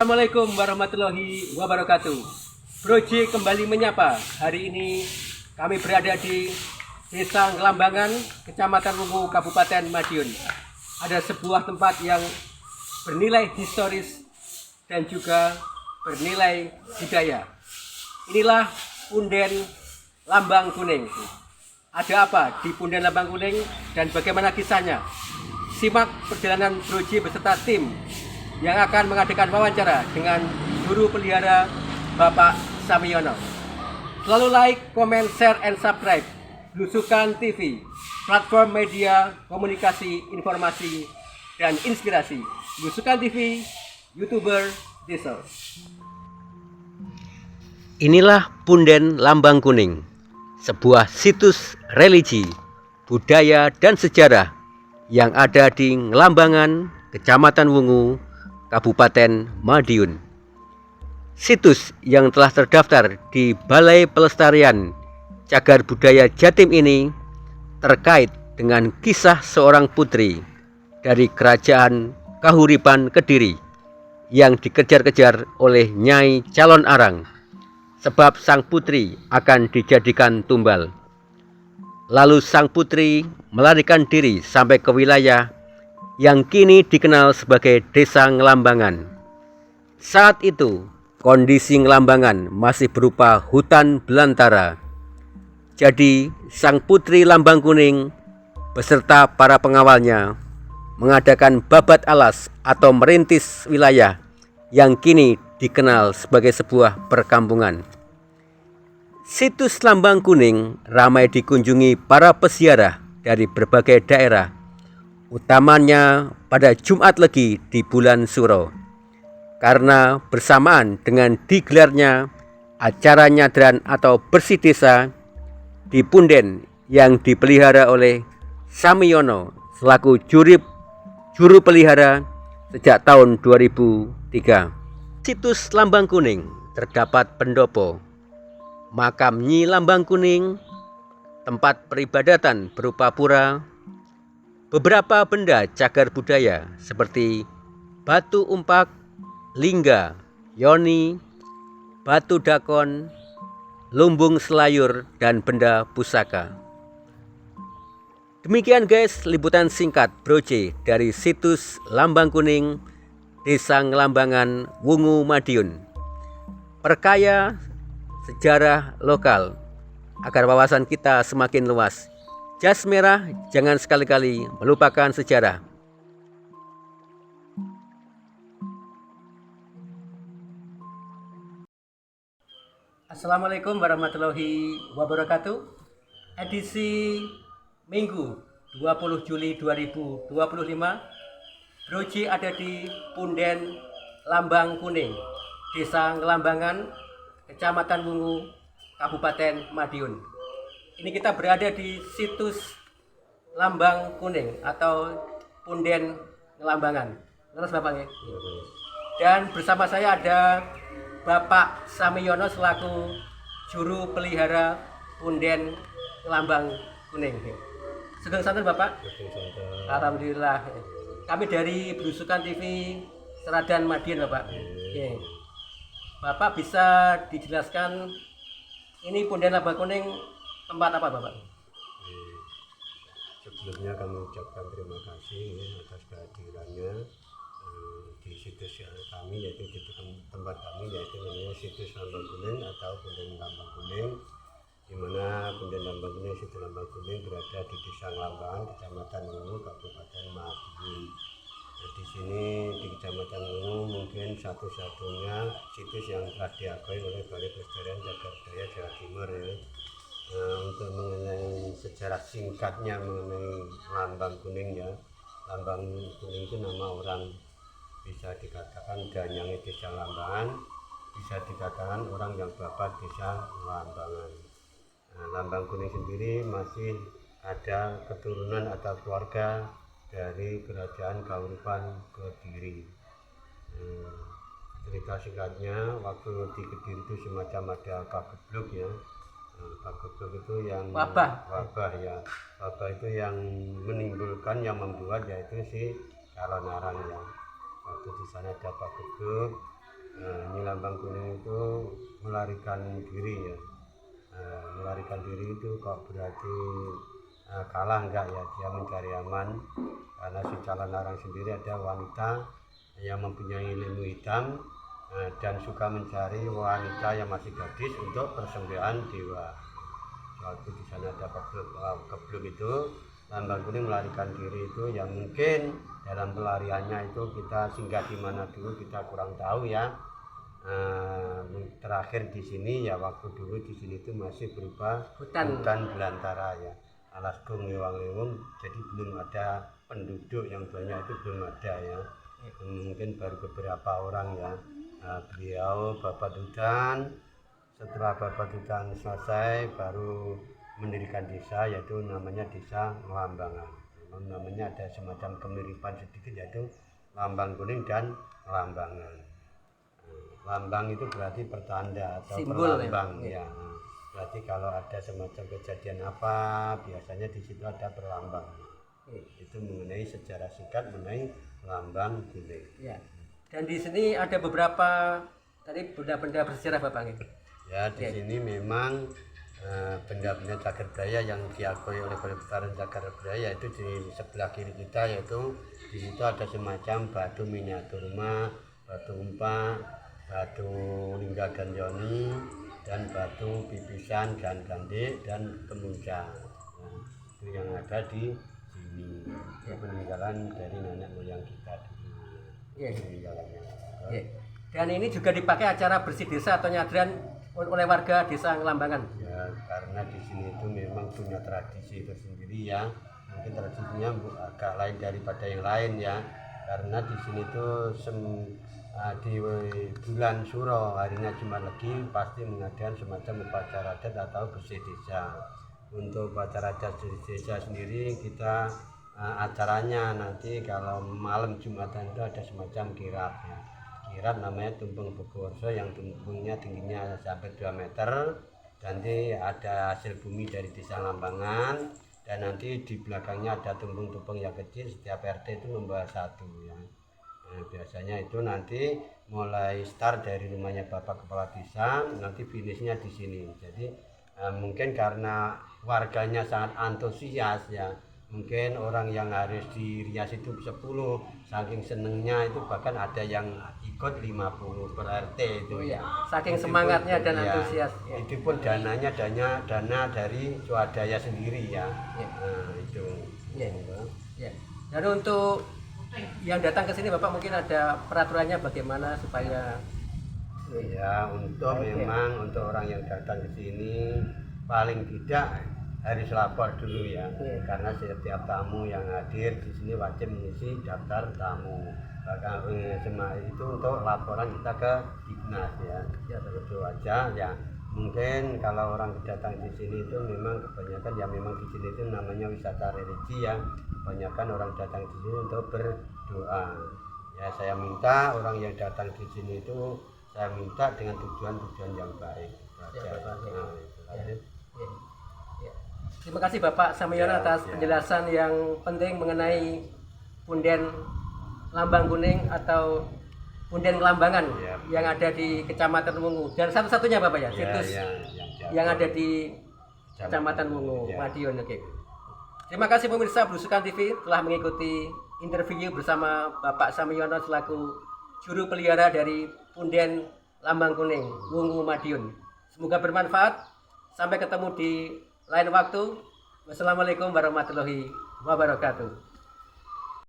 Assalamualaikum warahmatullahi wabarakatuh. Broje kembali menyapa. Hari ini kami berada di Desa Ngelambangan, Kecamatan Wungu, Kabupaten Madiun. Ada sebuah tempat yang bernilai historis dan juga bernilai budaya. Inilah Punden Lambang Kuning. Ada apa di Punden Lambang Kuning dan bagaimana kisahnya? Simak perjalanan Broje beserta tim yang akan mengadakan wawancara dengan guru pelihara Bapak Samiono. Selalu like, comment, share, and subscribe Blusukan TV, platform media komunikasi, informasi, dan inspirasi. Blusukan TV, YouTuber Desa. Inilah Punden Lambang Kuning, sebuah situs religi, budaya, dan sejarah yang ada di Ngelambangan, Kecamatan Wungu, Kabupaten Madiun. Situs yang telah terdaftar di Balai Pelestarian Cagar Budaya Jatim ini terkait dengan kisah seorang putri dari Kerajaan Kahuripan Kediri yang dikejar-kejar oleh Nyai Calon Arang sebab sang putri akan dijadikan tumbal. Lalu sang putri melarikan diri sampai ke wilayah yang kini dikenal sebagai Desa Ngelambangan. Saat itu, kondisi Ngelambangan masih berupa hutan belantara. Jadi, sang putri Lambang Kuning beserta para pengawalnya mengadakan babat alas atau merintis wilayah yang kini dikenal sebagai sebuah perkampungan. Situs Lambang Kuning ramai dikunjungi para peziarah dari berbagai daerah, utamanya pada Jumat Legi di bulan Suro, karena bersamaan dengan digelarnya acara nyadran atau bersih desa di Punden yang dipelihara oleh Samiono selaku juru pelihara sejak tahun 2003. Situs Lambang Kuning terdapat pendopo, makam Nyi Lambang Kuning, tempat peribadatan berupa pura, beberapa benda cagar budaya seperti batu umpak, lingga, yoni, batu dakon, lumbung selayur, dan benda pusaka. Demikian guys liputan singkat Broje dari situs Lambang Kuning, Desa Ngelambangan, Wungu, Madiun. Perkaya sejarah lokal agar wawasan kita semakin luas. Jas merah, jangan sekali-kali melupakan sejarah. Assalamualaikum warahmatullahi wabarakatuh. Edisi Minggu 20 Juli 2025. Broje ada di Punden Lambang Kuning, Desa Ngelambangan, Kecamatan Wungu, Kabupaten Madiun. Ini kita berada di situs Lambang Kuning atau Punden Ngelambangan. Terus Bapak ya. Dan bersama saya ada Bapak Samiono selaku juru pelihara Punden Lambang Kuning. Sugeng santen Bapak. Alhamdulillah. Kami dari Blusukan TV Seradan Madiun Bapak. Oke. Bapak bisa dijelaskan ini Punden Lambang Kuning tempat apa Bapak? Sebelumnya kami ucapkan terima kasih atas kehadirannya di situs kami, yaitu di tempat kami, yaitu namanya situs Lambang Kuning atau Punden Lambang Kuning, di mana Punden Lambang Kuning, situs Lambang Kuning berada di Desa Ngelambangan, Kecamatan Wungu, Kabupaten Madiun. Nah, di sini di Kecamatan Wungu mungkin satu-satunya situs yang telah diakui oleh Balai Pelestarian Cagar Budaya Jawa Timur ya. Nah, untuk mengenai sejarah singkatnya mengenai Lambang Kuning ya, Lambang Kuning itu nama orang, bisa dikatakan danyangi Desa Lambangan, bisa dikatakan orang yang bapak Desa Lambangan. Nah, Lambang Kuning sendiri masih ada keturunan atau keluarga dari Kerajaan Kahuripan Kediri. Cerita singkatnya, waktu di Kediri itu semacam ada pagebluk ya. Pagebluk itu yang wabah ya, wabah itu yang menimbulkan, yang membuat yaitu si Calon Arang ya. Waktu di sana ada pagebluk, Nah, ini lambang kuning itu melarikan diri ya. Melarikan diri itu kok berarti kalah enggak ya, dia mencari aman karena si calon arang sendiri ada wanita yang mempunyai ilmu hitam dan suka mencari wanita yang masih gadis untuk persembahyan dewa. Waktu di sana ada kebluk itu, lambang kuning melarikan diri itu yang mungkin dalam pelariannya itu kita singgah di mana dulu kita kurang tahu ya. Terakhir di sini ya, waktu dulu di sini itu masih berupa hutan belantara ya, alas gong lewang-lewung, jadi belum ada penduduk yang banyak, itu belum ada ya. Mungkin baru beberapa orang ya. Beliau Bapak Dudan, setelah Bapak Dudan selesai baru mendirikan desa, yaitu namanya Desa Lambangan. Memang namanya ada semacam kemiripan sedikit, yaitu lambang kuning dan lambangan. Lambang itu berarti pertanda atau simbol perlambang ya. Berarti kalau ada semacam kejadian apa, biasanya di situ ada perlambang. Itu mengenai sejarah singkat mengenai lambang kuning. Ya. Dan di sini ada beberapa tadi benda-benda bersejarah Bapak gitu. Ya, di sini memang benda-benda cagar budaya yang diakui oleh Balai Pelestarian Cagar Budaya itu di sebelah kiri kita, yaitu di situ ada semacam batu miniatur rumah, batu umpa, batu lingga dan yoni, dan batu pipisan dan gandek dan kemuncak. Nah, itu yang ada di sini. Itu peninggalan dari nenek moyang kita dulu. Peninggalannya. Dan ini juga dipakai acara bersih desa atau nyadran oleh warga Desa Ngelambangan. Ya, karena di sini itu memang punya tradisi tersendiri ya. Mungkin tradisinya agak lain daripada yang lain ya. Karena di sini tuh di bulan Suro, harinya Jumat Legi, pasti mengadakan semacam upacara adat atau bersih desa. Untuk upacara adat bersih desa sendiri kita acaranya nanti kalau malam Jumatan itu ada semacam kirap ya. Kirap namanya tumpeng Bogoworso yang tumpengnya tingginya sampai 2 meter. Nanti ada hasil bumi dari Desa Lambangan, dan nanti di belakangnya ada tumpeng-tumpeng yang kecil, setiap RT itu membawa satu ya. Nah, biasanya itu nanti mulai start dari rumahnya Bapak Kepala Desa, nanti finishnya di sini. Jadi mungkin karena warganya sangat antusias ya, mungkin orang yang harus dirias itu 10, saking senengnya itu bahkan ada yang ikut 50 per RT itu. Oh ya, saking semangatnya dan ya, antusias. Itu pun dananya dana dari swadaya sendiri ya. Nah, itu. Ya. Dan untuk yang datang ke sini Bapak mungkin ada peraturannya bagaimana supaya ya, untuk memang untuk orang yang datang ke sini paling tidak harus lapor dulu ya. Karena setiap tamu yang hadir di sini wajib mengisi daftar tamu. Bahkan itu untuk laporan kita ke Dignas ya. Itu aja ya. Mungkin kalau orang datang di sini itu memang kebanyakan ya, memang di sini itu namanya wisata religi ya. Kebanyakan orang datang di sini untuk berdoa. Ya, saya minta orang yang datang di sini itu saya minta dengan tujuan-tujuan yang baik. Terima kasih Bapak Samyono atas penjelasan yang penting mengenai punden lambang kuning atau punden Ngelambangan yang ada di Kecamatan Wungu, dan satu-satunya Bapak ya, situs yang ada di Kecamatan Wungu, Madiun. Oke. Terima kasih pemirsa Belusukan TV telah mengikuti interview bersama Bapak Samyono selaku juru pelihara dari punden lambang kuning Wungu Madiun. Semoga bermanfaat. Sampai ketemu di lain waktu. Wassalamualaikum warahmatullahi wabarakatuh.